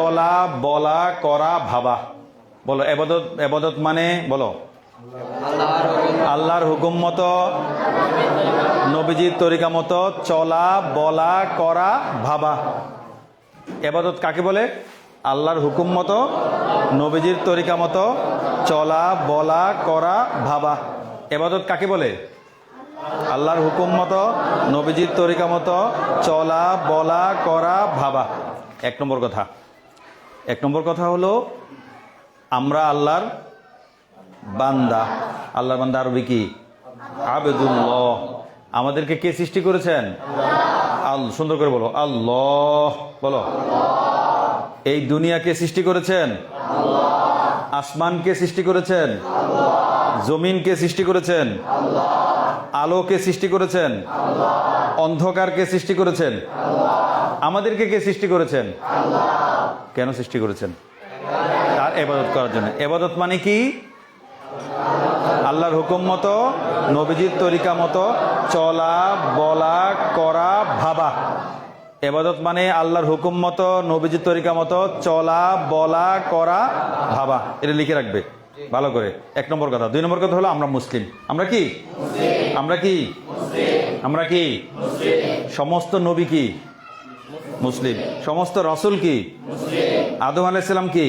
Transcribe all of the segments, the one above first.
চলা, বলা, করা, ভাবা। বলো এবাদত। এবাদত মানে বলো আল্লাহর হুকুম মতো, নবীজির তরিকা মতো চলা, বলা, করা, ভাবা। এবাদত কাকে বলে? আল্লাহর হুকুম মতো, নবীজির তরিকা মতো চলা, বলা, করা, ভাবা। এবাদত কাকে বলে? আল্লাহর হুকুম মতো, নবীজির তরিকা মতো চলা, বলা, করা, ভাবা। এক নম্বর কথা। এক নম্বর কথা হলো আমরা আল্লাহর বান্দা। আল্লাহর বান্দা আরবি কি? আবেদুল্লাহ। আমাদেরকে কে সৃষ্টি করেছেন? সুন্দর করে বলো আল্লাহ। বলো এই দুনিয়াকে সৃষ্টি করেছেন? আসমানকে সৃষ্টি করেছেন? জমিনকে সৃষ্টি করেছেন? আলোকে সৃষ্টি করেছেন? অন্ধকারকে সৃষ্টি করেছেন? আমাদেরকে কে সৃষ্টি করেছেন? কেন সৃষ্টি করেছেন? তার ইবাদত করার জন্য। ইবাদত মানে কি? আল্লাহর হুকুম মতো, নবীজির তরিকা মতো চলা, বলা, করা, ভাবা। ইবাদত মানে আল্লাহর হুকুম মতো, নবীজির তরিকা মতো চলা, বলা, করা, ভাবা। এটা লিখে রাখবে ভালো করে। এক নম্বর কথা। দুই নম্বর কথা হলো আমরা মুসলিম। আমরা কি? আমরা কি? আমরা কি? সমস্ত নবী কি? মুসলিম। সমস্ত রাসূল কি? আদম আলাইহিস সালাম কি?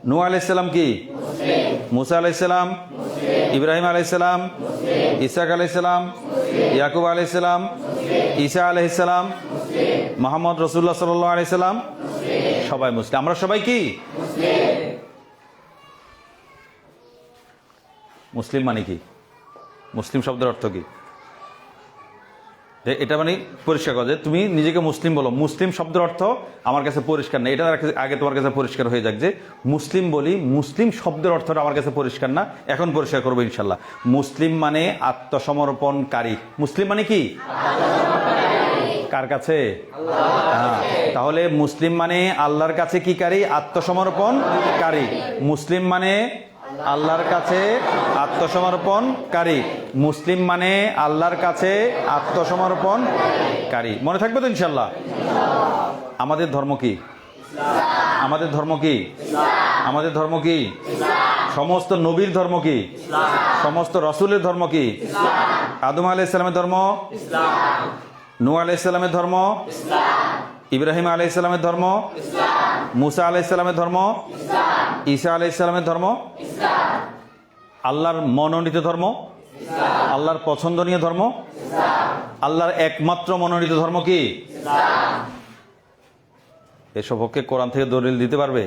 নূহ আলাইহিস সালাম কি? মুসা আলাইহিস সালাম, ইব্রাহিম আলাইহিস সালাম, ইসহাক আলাইহিস সালাম, ইয়াকুব আলাইহিস সালাম, ঈসা আলাইহিস সালাম, মুহাম্মদ রাসূলুল্লাহ সাল্লাল্লাহু আলাইহি সাল্লাম, সবাই মুসলিম। আমরা সবাই কি? মুসলিম মানে কি? মুসলিম শব্দের অর্থ কি? এটা মানে পরিষ্কার কথা যে তুমি নিজেকে মুসলিম বলো। মুসলিম শব্দের অর্থ আমার কাছে পরিষ্কার না। এটা আগে তোমার কাছে পরিষ্কার হয়ে যাক যে মুসলিম বলি, মুসলিম শব্দের অর্থটা আমার কাছে পরিষ্কার না। এখন পরিষ্কার করবো ইনশাল্লাহ। মুসলিম মানে আত্মসমর্পণকারী। মুসলিম মানে কি? কার কাছে? হ্যাঁ, তাহলে মুসলিম মানে আল্লাহর কাছে কি কারী? আত্মসমর্পণকারী। মুসলিম মানে আল্লাহর কাছে আত্মসমর্পণকারী। মুসলিম মানে আল্লাহর কাছে আত্মসমর্পণকারী। মনে থাকবে তো ইনশাল্লাহ? আমাদের ধর্ম কি? আমাদের ধর্ম কি? আমাদের ধর্ম কি? সমস্ত নবীর ধর্ম কি? সমস্ত রাসূলের ধর্ম কি? আদম আলাইহিস সালামের ধর্ম, নূহ আলাইহিস সালামের ধর্ম, ইব্রাহিম আলাইহিস সালামের ধর্ম, মুসা আলাইহিস সালামের ধর্ম, ঈসা আলাইহিস সালামের ধর্ম, আল্লাহর মনোনীত ধর্ম, আল্লাহর পছন্দনীয় ধর্ম, আল্লাহর একমাত্র মনোনীত ধর্ম কি? এসব পক্ষে কোরআন থেকে দলিল দিতে পারবে?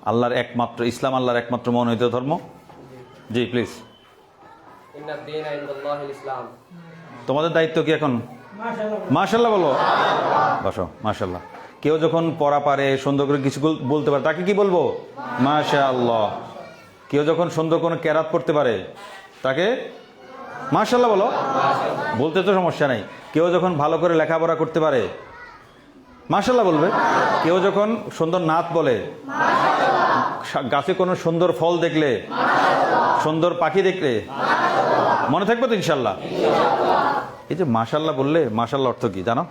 আল্লাহর একমাত্র ইসলাম, আল্লাহর একমাত্র মনোনীত ধর্ম। জি প্লিজ। তোমাদের দায়িত্ব কি এখন? মাশাআল্লাহ বলো। বসো। মাশাআল্লাহ। কেউ যখন পড়া পারে, সুন্দর করে কিছু বলতে পারে, তাকে কি বলবো? মাশাআল্লাহ। কেউ যখন সুন্দর কোনো কেরাত পড়তে পারে, তাকে মাশাআল্লাহ বলো। বলতে তো সমস্যা নাই। কেউ যখন ভালো করে লেখাপড়া করতে পারে, মাশাআল্লাহ বলবে। কেউ যখন সুন্দর নাত বলে, গাছে কোনো সুন্দর ফল দেখলে, সুন্দর পাখি দেখলে, মনে থাকবে তো ইনশাল্লাহ? এই যে মাশাআল্লাহ বললে, মাশাআল্লাহ অর্থ কি জানো?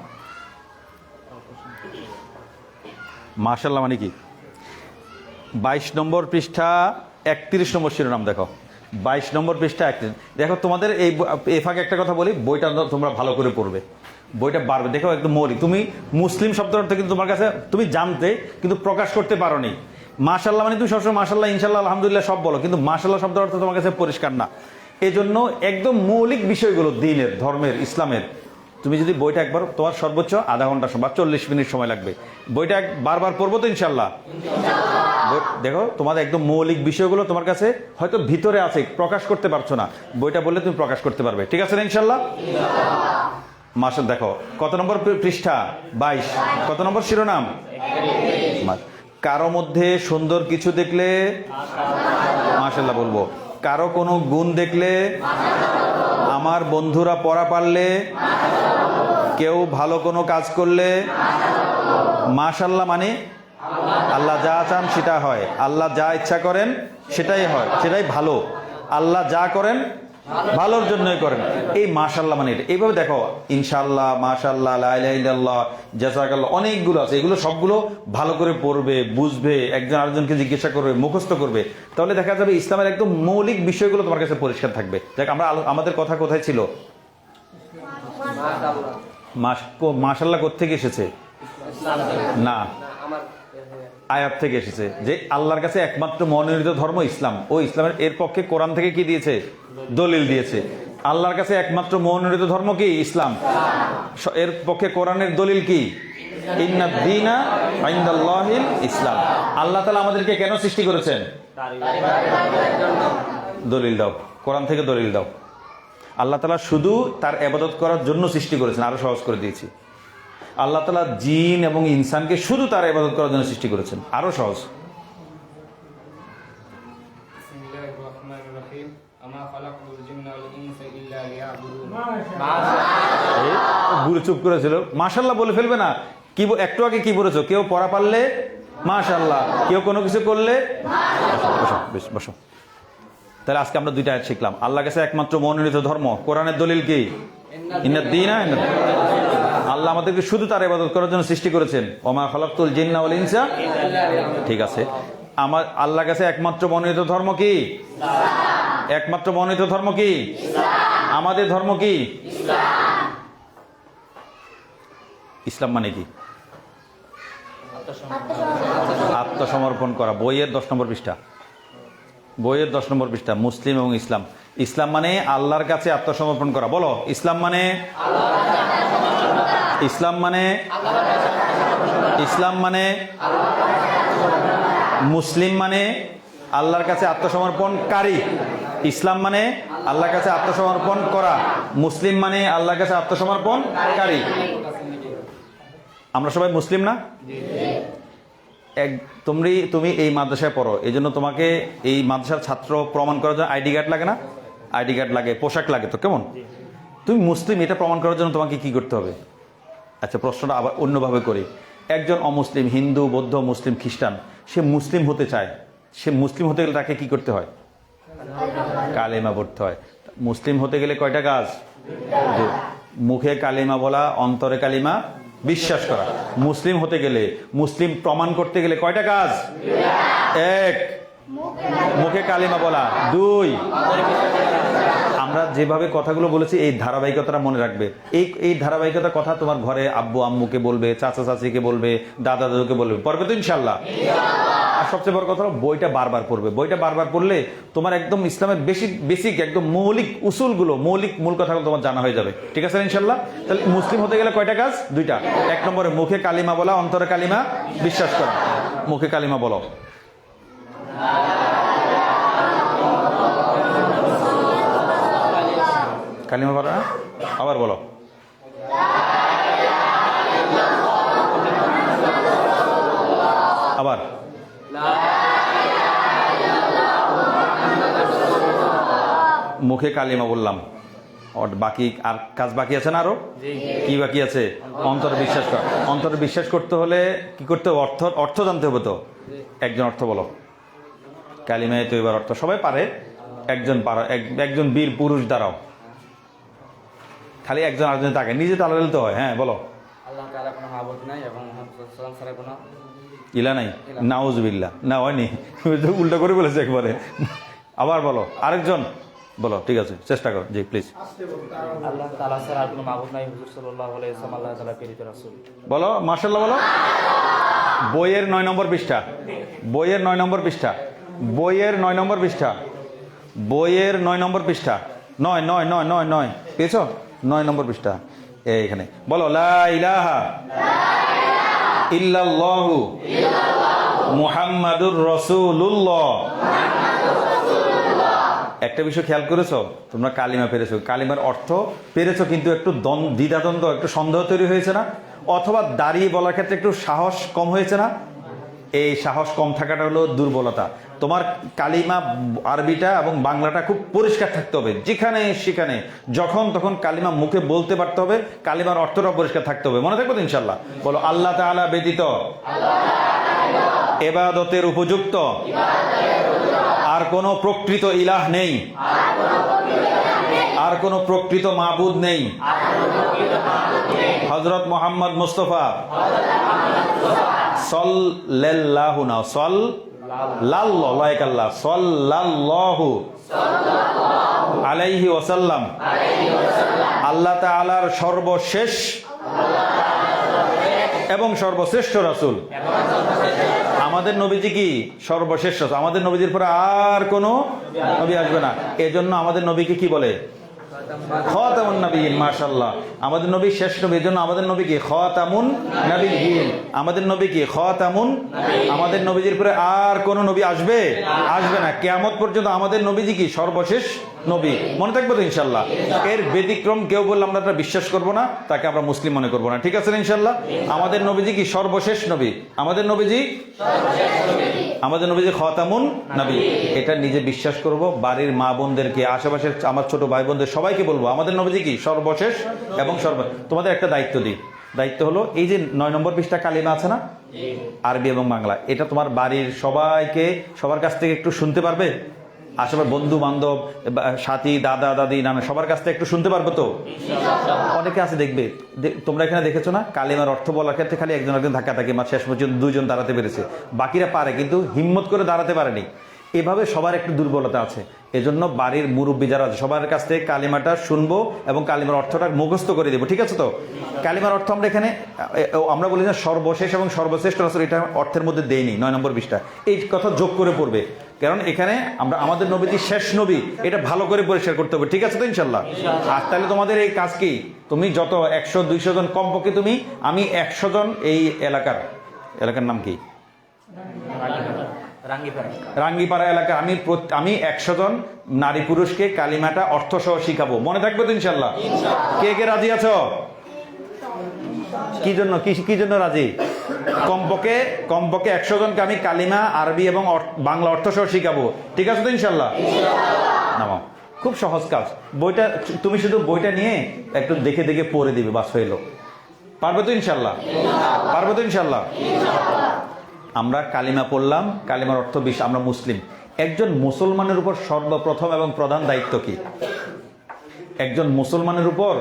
মাশাআল্লাহ মানে কি? 22 নম্বর পৃষ্ঠা 31 নম্বর শিরোনাম দেখো। 22 নম্বর পৃষ্ঠা 31 দেখো। তোমাদের এই ফাঁকে একটা কথা বলি, বইটা তোমরা ভালো করে পড়বে, বইটা বাড়বে। দেখো একদম মৌলিক। তুমি মুসলিম শব্দের অর্থ কিন্তু তোমার কাছে তুমি জানতে, কিন্তু প্রকাশ করতে পারোনি। মাশাআল্লাহ মানে তুমি সবসময় মাশাআল্লাহ, ইনশাআল্লাহ, আলহামদুলিল্লাহ সব বলো, কিন্তু মাশাআল্লাহ শব্দের অর্থ তোমার কাছে পরিষ্কার না। এজন্য একদম মৌলিক বিষয়গুলো দিনের, ধর্মের, ইসলামের, তুমি যদি বইটা একবার, তোমার সর্বোচ্চ আধা ঘন্টা বা 40 মিনিট সময় লাগবে। বইটা বারবার পড়বো তো ইনশাল্লাহ? দেখো তোমাদের একদম মৌলিক বিষয়গুলো তোমার কাছে হয়তো ভিতরে আছে, প্রকাশ করতে পারছো না। বইটা বললে তুমি প্রকাশ করতে পারবে। ঠিক আছে না ইনশাল্লাহ? মাশাআল্লাহ। দেখো কত নম্বর পৃষ্ঠা? 22। কত নম্বর শিরোনাম? কারো মধ্যে সুন্দর কিছু দেখলে মাশাআল্লাহ বলবো। কারো কোনো গুণ দেখলে, আমার বন্ধুরা পড়া পারলে, কেউ ভালো কোনো কাজ করলে, মাশাআল্লাহ মানে আল্লাহ যা চান সেটা হয়, আল্লাহ যা ইচ্ছা করেন সেটাই হয়, সেটাই ভালো। আল্লাহ যা করেন ভালোর জন্যই করেন। এই মাশাআল্লাহ মানে এটা এইভাবে দেখো, ইনশাআল্লাহ, মাশাআল্লাহ, লা ইলাহা ইল্লাল্লাহ, জাযাকাল্লাহ, অনেকগুলো আছে, এগুলো সবগুলো ভালো করে পড়বে, বুঝবে, একজন আরেকজনকে জিজ্ঞাসা করবে, মুখস্থ করবে, তাহলে দেখা যাবে ইসলামের একদম মৌলিক বিষয়গুলো তোমার কাছে পরিষ্কার থাকবে। দেখ আমরা আমাদের কথা কোথায় ছিল? মাশাআল্লাহ কোত্থেকে এসেছে? না, আয়াত থেকে এসেছে যে আল্লাহর কাছে একমাত্র মনোনীত ধর্ম ইসলাম। ও ইসলামের এর পক্ষে কোরআন থেকে কি দিয়েছে? দলিল দিয়েছে। আল্লাহর কাছে একমাত্র মনোনীত ধর্ম কি? ইসলাম। এর পক্ষে কোরআনের দলিল কি? ইন্নাদ দীনা ইনদাল্লাহিল ইসলাম। আল্লাহ তাআলা আমাদেরকে কেন সৃষ্টি করেছেন? দলিল দাও, কোরআন থেকে দলিল দাও। আল্লাহ তাআলা শুধু তার ইবাদত করার জন্য সৃষ্টি করেছেন, আরো সহজ করে দিয়েছি। আল্লাহ তাআলা জিন এবং ইনসানকে শুধু তার ইবাদত করার জন্য সৃষ্টি করেছেন, আরো সহজ। গুরু চুপ করেছিল, মাশাআল্লাহ বলে ফেলবে না। কি একটু আগে কি বলেছো? কেউ পড়া পারলে মাশাআল্লাহ, কেউ কোনো কিছু করলে বসো, বেশ বসো। তাহলে আজকে আমরা দুইটা আয়াত শিখলাম। আল্লাহর কাছে একমাত্র মনোনীত ধর্ম, কোরআনের দলিল কি? ইন্নাদ দীনা আল্লাহ আমাদেরকে শুধু তার ইবাদত করার জন্য সৃষ্টি করেছেন। ওমা খালাকতুল জিন্না ওয়াল ইনসা। ঠিক আছে, আমার আল্লাহর কাছে একমাত্র মনোনীত ধর্ম কি? একমাত্র মনোনীত ধর্ম কি? আমাদের ধর্ম কি? ইসলাম মানে কি? আত্মসমর্পণ করা। বইয়ের 10 নম্বর পৃষ্ঠা, বইয়ের 10 নম্বর পৃষ্ঠা, মুসলিম এবং ইসলাম। ইসলাম মানে আল্লাহর কাছে আত্মসমর্পণ করা। বলো, ইসলাম মানে? ইসলাম মানে? ইসলাম মানে? মুসলিম মানে আল্লাহর কাছে আত্মসমর্পণকারী। ইসলাম মানে আল্লাহর কাছে আত্মসমর্পণ করা। মুসলিম মানে আল্লাহর কাছে আত্মসমর্পণকারী। আমরা সবাই মুসলিম না? তুমি এই মাদ্রাসায় পড়ো, এই জন্য তোমাকে এই মাদ্রাসার ছাত্র প্রমাণ করার জন্য আইডি কার্ড লাগে না? আইডি কার্ড লাগে, পোশাক লাগে, তো কেমন? তুমি মুসলিম এটা প্রমাণ করার জন্য তোমাকে কি করতে হবে? আচ্ছা, প্রশ্নটা আবার অন্যভাবে করি। একজন অমুসলিম, হিন্দু, বৌদ্ধ, মুসলিম, খ্রিস্টান, সে মুসলিম হতে চায়। সে মুসলিম হতে গেলে তাকে কি করতে হয়? কালেমা পড়তে হয়। মুসলিম হতে গেলে কয়টা কাজ? মুখে কালিমা বলা, অন্তরে কালিমা বিশ্বাস করা। মুসলিম হতে গেলে, মুসলিম প্রমাণ করতে গেলে কয়টা কাজ? 1, মুখে কালিমা বলা। 2, আমরা যেভাবে কথাগুলো বলেছি এই ধারাবাহিকতাটা মনে রাখবে। এই ধারাবাহিকতার কথা তোমার ঘরে আব্বু আম্মুকে বলবে, চাচা চাচিকে বলবে, দাদা দাদুকে বলবে। পড়বে তো ইনশাল্লাহ? আর সবচেয়ে বড় কথা হলো বইটা বারবার পড়বে। বইটা বারবার পড়লে তোমার একদম ইসলামের বেসিক একদম মৌলিক উসুলগুলো, মূল কথাগুলো তোমার জানা হয়ে যাবে। ঠিক আছে ইনশাল্লাহ? তাহলে মুসলিম হতে গেলে কয়টা কাজ? 2টা। 1 নম্বরে মুখে কালিমা বলা, অন্তরে কালিমা বিশ্বাস করা। মুখে কালিমা বলো। কালিমা বলো না? আবার বলো। আবার। মুখে কালিমা বললাম, বাকি আর কাজ বাকি আছে না? আরো কি বাকি আছে? অন্তরে বিশ্বাস কর। অন্তরে বিশ্বাস করতে হলে কি করতে হবে? অর্থ জানতে হবে। তো একজন অর্থ বলো। কালিমায়ে তৈবার অর্থ সবাই পারে, একজন বীর পুরুষ দাঁড়াও। খালি একজন আরেকজন তাকে নিজে তালা তো হয়। হ্যাঁ বলো। আল্লাহ তাআলা কোনো মাবুদ নাই এবং মুহাম্মদ সাল্লাল্লাহু আলাইহি ওয়াসাল্লাম কোনো ইলা নাই। নাউজুবিল্লাহ। না হয়নি, উল্টা করে বলেছে একবারে। আবার বলো, আরেকজন বলো। ঠিক আছে, চেষ্টা করো। জি প্লিজ। আল্লাহ তাআলা ছাড়া আর কোনো মাবুদ নাই, হুজুর সাল্লাল্লাহু আলাইহি ওয়াসাল্লাম আল্লাহ তাআলা প্রেরিত রাসূল। বলো মাশাআল্লাহ বলো। বইয়ের 9 নম্বর পৃষ্ঠা, বইয়ের 9 নম্বর পৃষ্ঠা, বইয়ের 9 নম্বর পৃষ্ঠা, বইয়ের 9 নম্বর পৃষ্ঠা। 9 পেয়েছো? 9 নম্বর পৃষ্ঠা এইখানে। বলো, লা ইলাহা ইল্লাল্লাহু মুহাম্মাদুর রাসূলুল্লাহ। একটা বিষয় খেয়াল করেছো? তোমরা কালিমা পেরেছো, কালিমার অর্থ পেরেছো, কিন্তু একটু দ্বিধাদ্বন্দ্ব, একটু সন্দেহ তৈরি হয়েছে না? অথবা দাঁড়িয়ে বলার ক্ষেত্রে একটু সাহস কম হয়েছে না? এই সাহস কম থাকাটা হলো দুর্বলতা। তোমার কালিমা আরবিটা এবং বাংলাটা খুব পরিষ্কার থাকতে হবে। যেখানে সেখানে যখন তখন কালিমা মুখে বলতে পারতে হবে, কালিমার অর্থটাও পরিষ্কার থাকতে হবে। মনে থাকবে তো ইনশাল্লাহ? বলো, আল্লাহ তাআলা ব্যতীত ইবাদতের উপযুক্ত আর কোনো প্রকৃত ইলাহ নেই। আর কোনো প্রকৃত মাবুদ নেই হযরত মুহাম্মদ মুস্তাফা সাল্লাল্লাহু না সাল্লাল্লাহু আলাইহি ওয়াসাল্লাম আল্লাহ তাআলার সর্বশেষ এবং সর্বশ্রেষ্ঠ রাসূল। আমাদের নবীজি কি সর্বশেষ রাসূল, আমাদের নবীজির পরে আর কোনো নবী আসবে না। এজন্য আমাদের নবীকে কি বলে? খাতামুন নবিয়্যিন। মাশাআল্লাহ, আমাদের নবী শেষ নবী, এজন্য আমাদের নবী কি খাতামুন নবিয়্যিন। আমাদের নবী কি খাতামুন, আমাদের নবীজির পরে আর কোন নবী আসবে না কিয়ামত পর্যন্ত। আমাদের নবীজি কি সর্বশেষ নবী, মনে থাকবে তো ইনশাআল্লাহ। এর ব্যতিক্রম কেউ বললে আমরা এটা বিশ্বাস করব না, তাকে আমরা মুসলিম মনে করব না, ঠিক আছে ইনশাআল্লাহ। আমাদের নবীজি কি সর্বশেষ নবী, আমাদের নবীজি খাতামুন নবী, এটা নিজে বিশ্বাস করব। বাড়ির মা বোনদেরকে, আশেপাশের আমার ছোট ভাই বোনদের সবাইকে বলবো আমাদের নবীজি কি সর্বশেষ এবং তোমাদের একটা দায়িত্ব দিই, দায়িত্ব হলো এই যে 9 নম্বর পৃষ্ঠা কালিমা আছে না, আরবি এবং বাংলা, এটা তোমার বাড়ির সবাইকে সবার কাছ থেকে একটু শুনতে পারবে? আশেপাশে বন্ধু বান্ধব, সাথী, দাদা দাদি, নানা সবার কাছ থেকে একটু শুনতে পারবে তো? অনেকে আছে দেখবে, তোমরা এখানে দেখেছো না, কালিমার অর্থ বলার ক্ষেত্রে খালি একজন ধাক্কা থাকে, শেষ পর্যন্ত 2 জন দাঁড়াতে পেরেছে, বাকিরা পারে কিন্তু হিম্মত করে দাঁড়াতে পারেনি। এভাবে সবার একটু দুর্বলতা আছে। এজন্য বাড়ির মুরব্বী যারা আছে সবার কাছ থেকে কালিমাটা শুনবো এবং কালিমার অর্থটা মুখস্থ করে দেবো, ঠিক আছে তো? কালিমার অর্থ আমরা এখানে আমরা বলি না সর্বশেষ এবং সর্বশ্রেষ্ঠ রাসূল, এটা অর্থের মধ্যে দেইনি 9 নম্বর পৃষ্ঠা, এই কথা যোগ করে পড়বে, কারণ এখানে আমরা আমাদের নবীজি শেষ নবী, এটা ভালো করে পরিষ্কার করতে হবে, ঠিক আছে তো ইনশাআল্লাহ। আর তাহলে তোমাদের এই কাজ কি, তুমি যত 100-200 জন কমপক্ষে, আমি 100 জন এই এলাকার নাম কি, রাঙ্গিপাড়া এলাকা, আমি 100 জন নারী পুরুষকে কালিমাটা অর্থ সহ শিখাবো, মনে থাকবে তো ইনশাআল্লাহ? কে কে রাজি আছো? কি জন্য রাজি? কমপক্ষে 100 জনকে আমি কালিমা আরবি এবং বাংলা অর্থ সহ শিখাবো, ঠিক আছে তো ইনশাআল্লাহ? নামাও, খুব সহজ কাজ। বইটা তুমি শুধু বইটা নিয়ে একটু দেখে দেখে পড়ে দিবে, বাস হইলো। পারবে তো ইনশাআল্লাহ? পারবে তো ইনশাআল্লাহ? আমরা কালিমা পড়লাম, কালিমার অর্থ আমরা মুসলিম। একজন মুসলমানের উপর সর্বপ্রথম এবং প্রধান দায়িত্ব কি? একজন মুসলমানের উপর,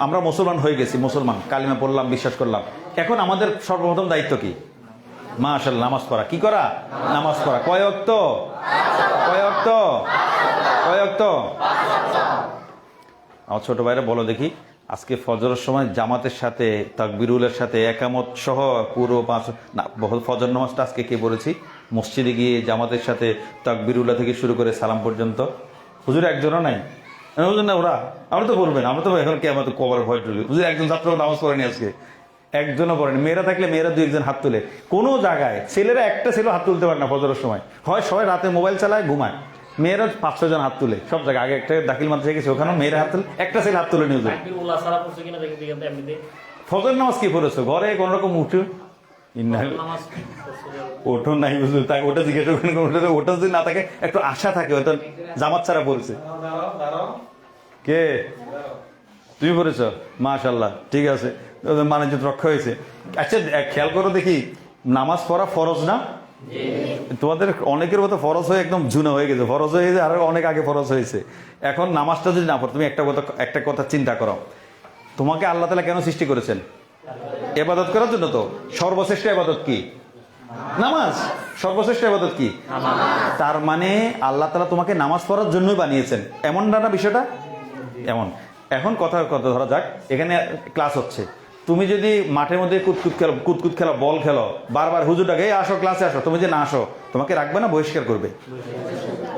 আমরা মুসলমান হয়ে গেছি, মুসলমান, কালিমা পড়লাম, বিশ্বাস করলাম, এখন আমাদের সর্বপ্রথম দায়িত্ব কি? মাশাআল্লাহ, নামাজ পড়া। কি করা? নামাজ পড়া। কয় ওয়াক্ত? আমার ছোট ভাইরা বলো দেখি, আজকে ফজরের সময় জামাতের সাথে তাকবীরুলের সাথে একামত সহ পুরো 5 না ফজর নামাজটা আজকে কে পড়েছি মসজিদে গিয়ে জামাতের সাথে তাকবীরুল্লাহ থেকে শুরু করে সালাম পর্যন্ত? হুজুর একজনও নাই? না, ওরা আমরা তো পড়বেন, আমরা তো এখন কে আমাদের কবর ভয় টুলি। হুজুর একজন ছাত্র নামাজ পড়েনি আজকে, একজনও পড়েনি। মেয়েরা থাকলে মেয়েরা 2-1 হাত তুলে, কোনো জায়গায় ছেলেরা একটা ছেলে হাত তুলতে পারে না ফজরের সময়, হয় সবাই রাতে মোবাইল চালায়, ঘুমায়। মেয়েরা 5-6 জন হাত তুলে সব জায়গায়। আগে একটা দাখিল মাদ্রাসা গেছে, ওখানেও মেয়েরা হাত তুলে, একটা ছেলে হাত তুলে নিয়ে যায়। ফজর নামাজ কি পড়েছো ঘরে কোন রকম উঠো? ওঠো নাই বুঝলো, তাই ওটা জিজ্ঞেস করবেন, ওটা যদি না থাকে একটু আশা থাকে, হয়তো জামাত ছাড়া পড়েছে। কে? তুমি পড়েছ? মাশাআল্লাহ, ঠিক আছে, মানে যে রক্ষা হয়েছে। আচ্ছা খেয়াল করো দেখি, নামাজ পড়া ফরজ না? তোমাদের অনেকের মতো ফরজ হয়ে একদম জুনা হয়ে গেছে, ফরজ হয়ে গেছে, আর অনেক আগে ফরজ হয়েছে। এখন নামাজটা যদি না পড়ো, তুমি একটা কথা চিন্তা করো, তোমাকে আল্লাহ তাআলা কেন সৃষ্টি করেছেন? ইবাদত করার জন্য তো। সর্বশ্রেষ্ঠ ইবাদত কি? নামাজ। সর্বশ্রেষ্ঠ ইবাদত কি? তার মানে আল্লাহ তাআলা তোমাকে নামাজ পড়ার জন্যই বানিয়েছেন, এমন না বিষয়টা? এমন। এখন কথা ধরা যাক, এখানে ক্লাস হচ্ছে, তুমি যদি মাঠের মধ্যে কুতকুত খেলো, বল খেলো, বারবার হুজুরটাকে আসো ক্লাসে আসো, তুমি যে না আসো, তোমাকে রাখবে না বহিষ্কার করবে?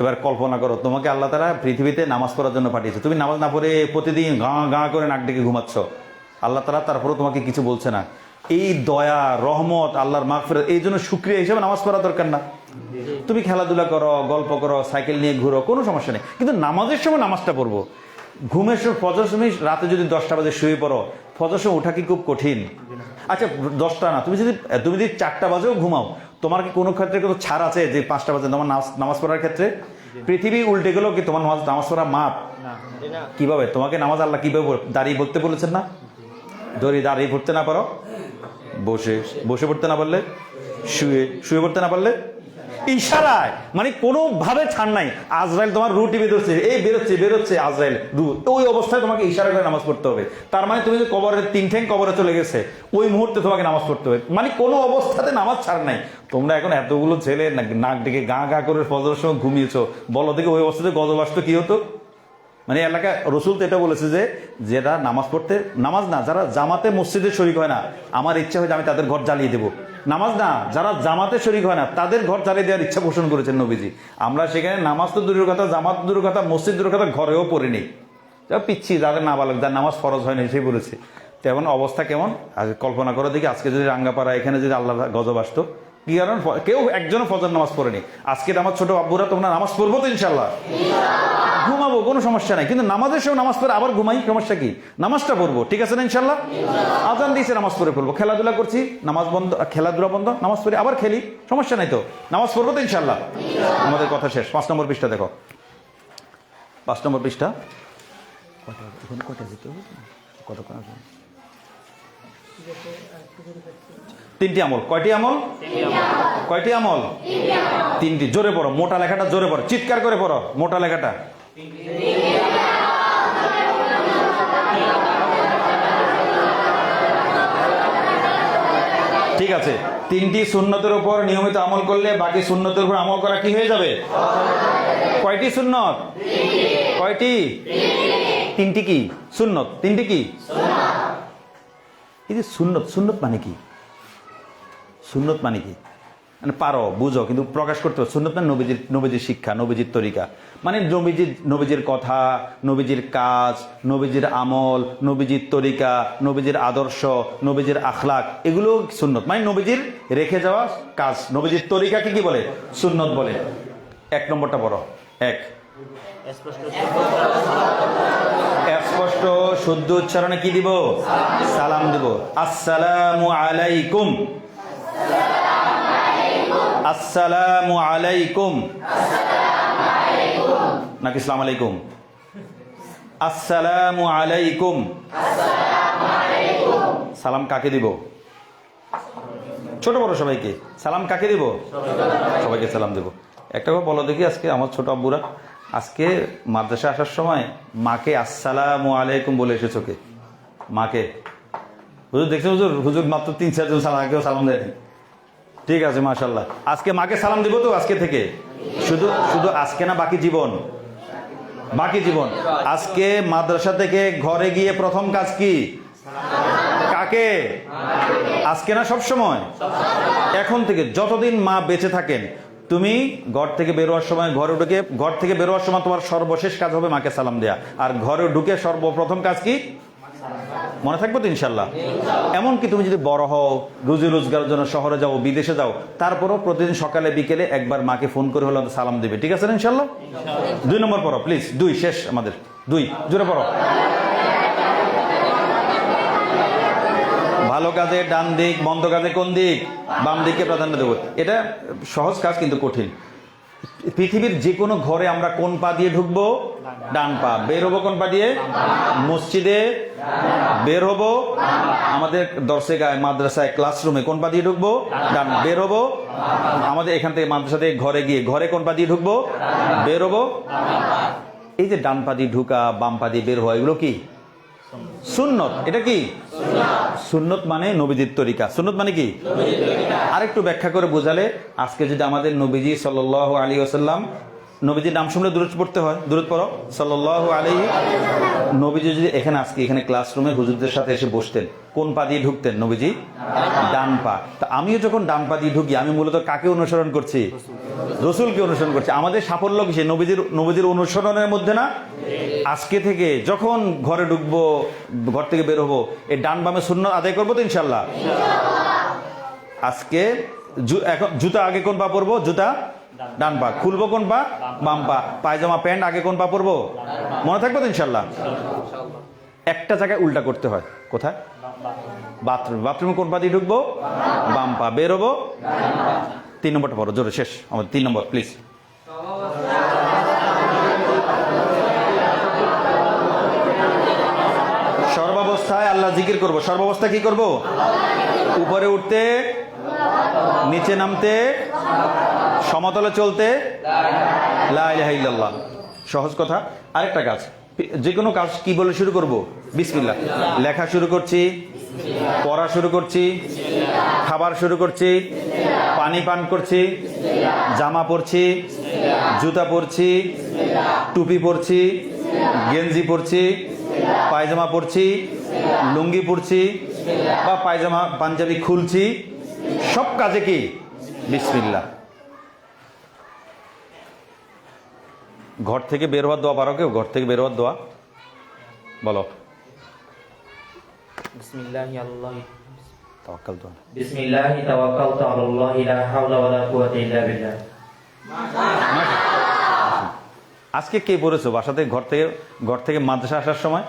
এবার কল্পনা করো, তোমাকে আল্লাহ তাআলা পৃথিবীতে নামাজ পড়ার জন্য পাঠিয়েছে, তুমি নামাজ না পড়ে প্রতিদিন গাঁ করে নাক ডেকে ঘুমাচ্ছ, আল্লাহ তাআলা তারপরেও তোমাকে কিছু বলছে না। এই দয়া, রহমত, আল্লাহর মাগফিরাত, এই জন্য শুকরিয়া হিসেবে নামাজ পড়া দরকার না? তুমি খেলাধুলা করো, গল্প করো, সাইকেল নিয়ে ঘুরো, কোনো সমস্যা নেই, কিন্তু নামাজের সময় নামাজটা পড়বো। ঘুমের সময় ফজর সময় রাতে যদি 10টা বাজে শুয়ে পড়ো, ফজর সময় ওঠা কি খুব কঠিন? আচ্ছা 10টা না, তুমি যদি 4টা বাজেও ঘুমাও, তোমার কি কোনো ক্ষেত্রে কোনো ছাড় আছে যে 5টা বাজে তোমার নামাজ পড়ার ক্ষেত্রে? পৃথিবী উল্টে গেলেও কি তোমার নামাজ পড়া মাপ? কিভাবে? তোমাকে নামাজ আল্লাহ কিভাবে দাঁড়িয়ে পড়তে বলেছেন না? দাঁড়িয়ে পড়তে না পারো, বসে পড়তে না পারলে, শুয়ে পড়তে না পারলে ইশারায়, মানে কোনোভাবে ছাড় নাই। আজরাইল তোমার রু টিপে ধরছে, এই বেরোচ্ছে বেরোচ্ছে আজরাইল রু, ওই অবস্থায় তোমাকে ইশারা করে নামাজ পড়তে হবে। তার মানে তুমি যে কবরের 3 ঠ্যাং কবরে চলে গেছে, ওই মুহূর্তে তোমাকে নামাজ পড়তে হবে, মানে কোনো অবস্থাতে নামাজ ছাড় নাই। তোমরা এখন এতগুলো ছেলে নাক ডেকে গা গা করে ফজরের সময় ঘুমিয়েছো, বলো দেখে ওই অবস্থাতে গজব আসতো কি হতো? মানে এলাকা রসুল তো এটা বলেছে যে যারা নামাজ পড়তে, নামাজ না, যারা জামাতে মসজিদে শরিক হয় না, আমার ইচ্ছা হয় যে আমি তাদের ঘর জ্বালিয়ে দেবো। নামাজ না, যারা জামাতে শরিক হয় না তাদের ঘর জ্বালিয়ে দেওয়ার ইচ্ছা পোষণ করেছেন নবীজি। আমরা সেখানে নামাজ তো দূরের কথা, জামাত দূরের কথা, মসজিদ দূরের কথা, ঘরেও পড়িনি। পিচ্ছি যাদের নাবালক, যার নামাজ ফরজ হয় না সেই বলেছে। তেমন অবস্থা কেমন কল্পনা করে দেখি, আজকে যদি রাঙ্গাপাড়া এখানে যদি আল্লাহ গজব আসতো, কি কারণ কেউ একজনও ফজর নামাজ পড়েনি। আজকে আমার ছোট আব্বুরা তোমরা নামাজ পড়বো তো ইনশাল্লাহ, ঘুমাবো, কোনো সমস্যা নাই, কিন্তু নামাজের সময় নামাজ পড়ে আবার ঘুমাই, সমস্যা কি? নামাজটা পড়বো, ঠিক আছে না ইনশাল্লাহ? আজান দিয়েছে নামাজ পড়ে ফেলবো, খেলাধুলা করছি নামাজ বন্ধ, খেলাধুলা বন্ধ, নামাজ পড়ে আবার খেলি, সমস্যা নাই তো, নামাজ পড়বো তো ইনশাল্লাহ। আমাদের কথা শেষ। 5 নম্বর পৃষ্ঠা দেখো, 5 নম্বর পৃষ্ঠা। কটা যেতে হবে, কতক্ষণ আছে? 3টি আমল। কয়টি আমল? কয়টি আমল? 3টি। জোরে পড়ো, মোটা লেখাটা জোরে পড়ো, চিৎকার করে পড়ো মোটা লেখাটা। ঠিক আছে। 3টি সুন্নতের উপর নিয়মিত আমল করলে বাকি সুন্নতের উপর আমল করা কি হয়ে যাবে? কয়টি সুন্নত? কয়টি? 3টি কি সুন্নত? 3টি কি? এই যে সুন্নত, সুন্নত মানে কি? সুন্নত মানে কি? মানে পারো, বুঝো, কিন্তু প্রকাশ করতে হবে। সুন্নত মানে নবীজির শিক্ষা, নবীজির তরিকা, মানে নবীজির কথা, নবীজির কাজ, নবীজির আমল, নবীজির তরিকা, নবীজির আদর্শ, নবীজির আখলাক, এগুলো সুন্নত। মানে নবীজির রেখে যাওয়া কাজ, নবীজির তরিকাকে কি বলে? সুন্নত বলে। 1 নম্বরটা পড়ো। 1, স্পষ্ট শুদ্ধ উচ্চারণে কি দিব? সালাম দিব। আসসালামু আলাইকুম, আসসালামু আলাইকুম, নাকি আসসালামু আলাইকুম? আসসালামু আলাইকুম। সালাম কাকে দিব? ছোট বড় সবাইকে। সালাম কাকে দিব? সবাইকে সালাম দেব। একটা কথা বলো দেখি, আজকে আমার ছোট আব্বুরা আজকে মাদ্রাসা আসার সময় মাকে আসসালামু আলাইকুম বলে এসেছো কে? মাকে। হুজুর দেখছো, হুজুর মাত্র 3-4 জন সালাম, কেউ সালাম দেয়নি। ঠিক আছে, মাশাআল্লাহ। আজকে মাকে সালাম দিব তো আজকে থেকে, শুধু আজকে না, বাকি জীবন। বাকি জীবন। আজকে মাদ্রাসা থেকে ঘরে গিয়ে প্রথম কাজ কি? কাকে? আজকে না, সব সময়। এখন থেকে যতদিন মা বেঁচে থাকেন, তুমি ঘর থেকে বেরোয়ার সময়, ঘর থেকে বেরোয়ার সময় তোমার সর্বশেষ কাজ হবে মাকে সালাম দেয়া। আর ঘরে ঢুকে সর্বপ্রথম কাজ কি? মনে থাকবে তো ইনশাল্লাহ? এমনকি তুমি যদি বড় হও, রুজি রোজগারের জন্য শহরে যাও, বিদেশে যাও, তারপরও প্রতিদিন সকালে বিকেলে একবার মাকে ফোন করে হলো সালাম দিবে, ঠিক আছে না ইনশাল্লাহ? 2 নম্বর পড়ো প্লিজ। 2 শেষ আমাদের। 2 জোরে পড়ো। ভালো কাজে ডান দিক, মন্দ কাজে কোন দিক? বাম দিকে প্রাধান্য দেব। এটা সহজ কাজ কিন্তু কঠিন। পৃথিবীর যে কোনো ঘরে আমরা কোন পা দিয়ে ঢুকবো? ডান পা। বের হবো কোন পা দিয়ে? মসজিদে বের হবো, আমাদের দর্শে গায়ে, মাদ্রাসায়, ক্লাসরুমে কোন পা দিয়ে ঢুকবো? ডান। বের হবো আমাদের এখান থেকে, মাদ্রাসা থেকে ঘরে গিয়ে, ঘরে কোন পা দিয়ে ঢুকবো? বের হবো। এই যে ডান পা দিয়ে ঢুকা, বাম পা দিয়ে বের হওয়া, এগুলো কি? সুন্নত। এটা কি? সুন্নত মানে নবীজির তরিকা। সুন্নত মানে কি? আরেকটু ব্যাখ্যা করে বোঝালে, আজকে যদি আমাদের নবীজি সাল্লাল্লাহু আলাইহি ওয়াসাল্লাম, নবীজির নাম শুনলে দরুদ পড়তে হয়, দরুদ পড়ো সাল্লাল্লাহু আলাইহি। নবীজি যদি এখানে আজকে এখানে ক্লাসরুমে হুজুরদের সাথে এসে বসতেন, কোন পা দিয়ে ঢুকতেন? নবীজি ডান পা। তা আমিও যখন ডান পা দিয়ে ঢুকি, আমি মূলত কাকে অনুসরণ করছি? রসুলকে অনুসরণ করছি। আমাদের সাফল্য কিসে? নবীজির অনুসরণের মধ্যে না? আজকে থেকে যখন ঘরে ঢুকবো, ঘর থেকে বের হবো, এই ডান বামে সুন্নাত আদায় করবো তো ইনশাল্লাহ? আজকে এখন জুতা আগে কোন পা পরবো? জুতা ডান পা। খুলবো কোন পা? বাম পা। পায়জামা প্যান্ট আগে কোন পা পরবো? মনে থাকবো তো ইনশাল্লাহ? একটা জায়গায় উল্টা করতে হয়। কোথায়? বাথরুম। বাথরুমে কোন পা দিয়ে ঢুকবো? বাম পা। বের হবো? 3 নম্বরটা পড়ো জোরে। শেষ আমাদের 3 নম্বর প্লিজ। সর্বাবস্থায় আল্লাহ জিকির করব। সর্বাবস্থায় কি করব? উপরে উঠতে, নিচে নামতে, সমতলে চলতে লা ইলাহা ইল্লাল্লাহ। সহজ কথা। আরেকটা কাজ, যে কোনো কাজ কি বলে শুরু করব? বিসমিল্লাহ। লেখা শুরু করছি, পড়া শুরু করছি, খাবার শুরু করছি, পানি পান করছি, জামা পরছি, জুতা পরছি, টুপি পরছি, গেঞ্জি পরছি, পায়জামা পরছি, লুঙ্গি পরছি বা পায়জামা পাঞ্জাবি খুলছি, সব কাজে কি বিসমিল্লাহ। ঘর থেকে বের হওয়ার দোয়া পারো কেউ? ঘর থেকে বের হওয়ার দোয়া বলো। বিসমিল্লাহি আল্লাহ তাওয়াক্কাল তো। বিসমিল্লাহি তাওয়াক্কালতু আলাল্লাহি লা হাওলা ওয়ালা কুওয়াতা ইল্লা বিল্লাহ। আজকে কে পড়েছো বাসা থেকে, ঘর থেকে মাদ্রাসা আসার সময়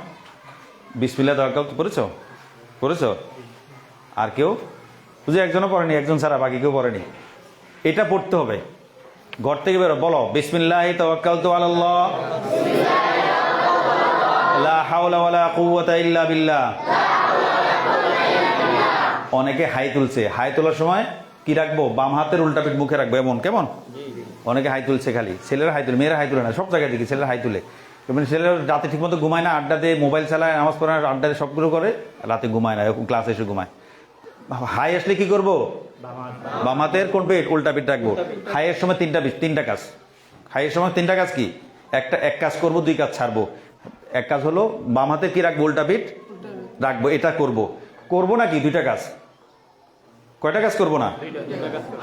বিসমিল্লাহ তাওয়াক্কাল তো পড়েছো? পড়েছো? আর কেউ? বুঝে একজনও পড়েনি, একজন ছাড়া বাকি কেউ পড়েনি। এটা পড়তে হবে। ঘর থেকে বেরো, বলো বিসমিল্লাহি তাওয়াক্কালতু আলাল্লাহ লা হাওলা ওয়ালা কুওয়াতা ইল্লা বিল্লাহ। অনেকে হাই তুলছে, হাই তোলার সময় কি রাখবো? বাম হাতের উল্টা পিঠ মুখে রাখবো, এমন কেমন? অনেকে হাই তুলছে, খালি ছেলেরা হাই তুলে, মেয়েরা হাই তুলে না। সব জায়গায় দেখি ছেলেরা হাই তুলে। মানে ছেলেরা রাতে ঠিকমতো ঘুমায় না, আড্ডাতে মোবাইল চালায়, নামাজ পড়ে না, আড্ডাতে সবগুলো করে, রাতে ঘুমায় না, এরকম ক্লাসে এসে ঘুমায়। হাই আসলে কি করবো? বাম হাতের কোন পিঠ? উল্টা পিঠ রাখবো। হাইয়ের সময় তিনটা কাজ। হাইয়ের সময় তিনটা কাজ কি? এক কাজ করবো, দুই কাজ ছাড়বো। এক কাজ হলো বাম হাতে কি রাখবো? উল্টা পিঠ রাখবো, এটা করবো নাকি? দুইটা কাজ। কয়টা কাজ করবো না?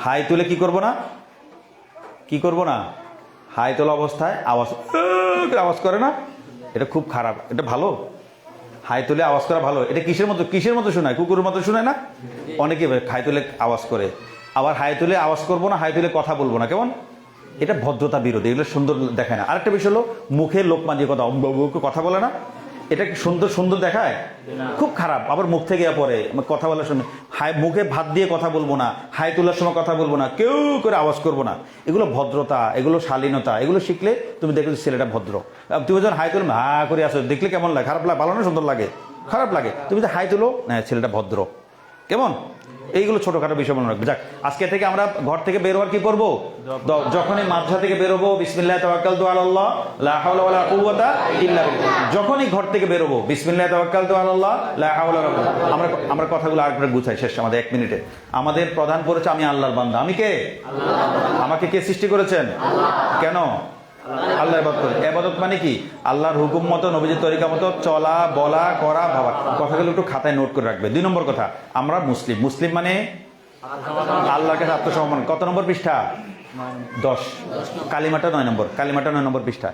হাই তুলে কি করবো না? কি করবো না? হাই তোলা অবস্থায় আওয়াজ করে না, এটা খুব খারাপ। এটা ভালো? হাই তুলে আওয়াজ করা ভালো? এটা কিসের মতো শোনায়? কুকুরের মতো শোনায় না? অনেকে হাই তুলে আওয়াজ করে। আবার হাই তুলে আওয়াজ করবো না, হাই তুলে কথা বলবো না, কেমন? এটা ভদ্রতা বিরোধী, এগুলো সুন্দর দেখায় না। আরেকটা বিষয় হলো মুখে লোক মাজিয়ে কথা বলে না, এটা কি সুন্দর দেখায়? খুব খারাপ। আবার মুখ থেকে পরে কথা বলার সময় মুখে ভাত দিয়ে কথা বলবো না, হাই তোলার সময় কথা বলবো না, কেউ করে আওয়াজ করবো না। এগুলো ভদ্রতা, এগুলো শালীনতা, এগুলো শিখলে তুমি দেখলে ছেলেটা ভদ্র। তুমি যখন হাই তুলো হা করে আসো, দেখলে কেমন লাগে? খারাপ লাগে? ভালো না সুন্দর লাগে? খারাপ লাগে। তুমি যে হাই তুলো, হ্যাঁ ছেলেটা ভদ্র, কেমন? এইগুলো ছোটখাটো বিষয় মনে রাখবে। যাক, আজকে থেকে আমরা ঘর থেকে বের হওয়ার কি করবো? যখনই মাদ্রাসা থেকে বেরোবো বিসমিল্লাহি তাওয়াক্কালতু আলাল্লাহ লা হাওলা ওয়ালা কুওয়াতা ইল্লা বিল্লাহ। যখনই ঘর থেকে বেরোবো বিসমিল্লাহি তাওয়াক্কালতু আলাল্লাহ লা হাওলা ওয়ালা কুওয়াতা। আমরা কথাগুলো আরেকবার গুছাই, শেষ আমাদের 1 মিনিটে। আমাদের প্রধান পড়েছে আমি আল্লাহর বান্দা। আমি কে? আমাকে কে সৃষ্টি করেছেন? কেন? আল্লাহ ইবাদত করে। ইবাদত মানে কি? আল্লাহর হুকুম মতো, নবীজির তরিকা মতো চলা, বলা, করা, ভাবা। কথাগুলো একটু খাতায় নোট করে রাখবে। 2 নম্বর কথা, আমরা মুসলিম মানে আল্লাহর কাছে আত্মসমর্পণ। কত নম্বর পৃষ্ঠা? 10। কালিমাটা 9 নম্বর। কালিমাটা 9 নম্বর পৃষ্ঠা।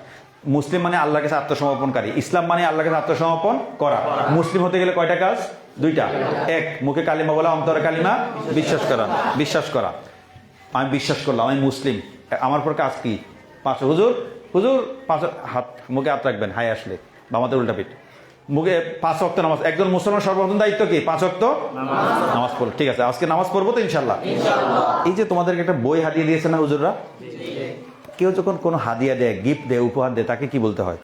মুসলিম মানে আল্লাহর কাছে আত্মসমর্পণকারী। ইসলাম মানে আল্লাহর কাছে আত্মসমর্পণ করা। মুসলিম হতে গেলে কয়টা কাজ? 2টা। 1, মুখে কালিমা বলা, অন্তরে কালিমা বিশ্বাস করা। আমি বিশ্বাস করলাম আমি মুসলিম। আমার পর কাজ কি? 5 হুজুর 5 হাত মুখে হাত রাখবেন হাই আসলে, বামাতে উল্টা পিঠ। মুখে 5 ওয়াক্ত নামাজ। একজন মুসলমান সর্বপ্রথম দায়িত্ব কি? 5 ওয়াক্ত নামাজ পড়ো। ঠিক আছে, আজকে নামাজ পড়বো তো ইনশাল্লাহ। এই যে তোমাদেরকে একটা বই হাদিয়া দিয়েছে না হুজুররা, কেউ যখন কোনো হাদিয়া দেয়, গিফট দেয়, উপহার দেয়, তাকে কি বলতে হয়?